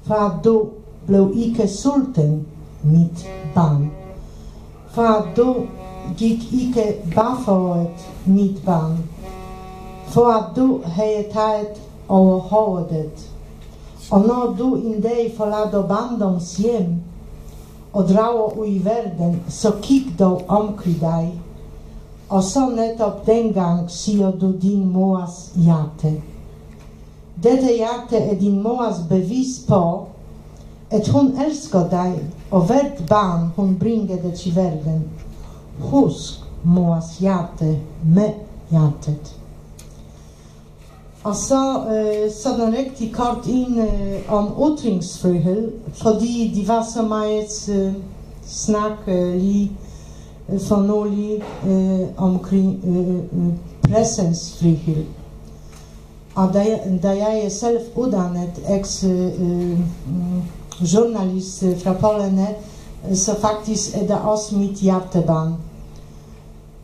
for du blev ikke sulten, mit barn. For du gik ikke barfodet, mit barn. For at du havde taget over hovedet. Og når du en dag forlader barndoms hjem og drager ud i verden, så kig dog omkring dig. Og så netop dengang siger du din mors hjerte. Dette hjerte er din mors bevis på, at hun elsker dig, og hvert barn hun bringer det til verden. Husk mors hjerte med hjertet. Og så sådan rigtig kort ind om ytringsfrihed, fordi det var så meget snak lige for nylig omkring pressens frihed. Og da jeg er selv uddannet journalist fra Polen, så faktisk er det også mit hjertebarn.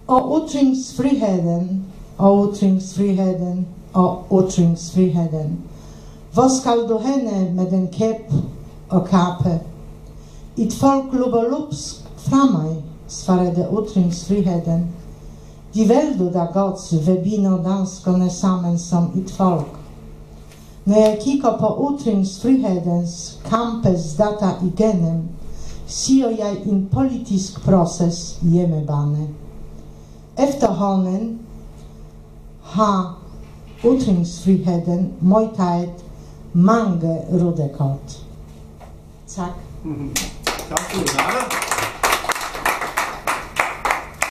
Og ytringsfriheden, Hvor skal du henne med den kæp og kappe? Et folk løber løbsk fra mig, svarede ytringsfriheden. De vil du da godt ved binder danskerne sammen som et folk. Når jeg kigger på ytringsfrihedens kampes data igennem, siger jeg en politisk proces hjemmebane. Efterhånden har ytringsfriheden modtaget mange røde kort. Tak. Tak skal du have.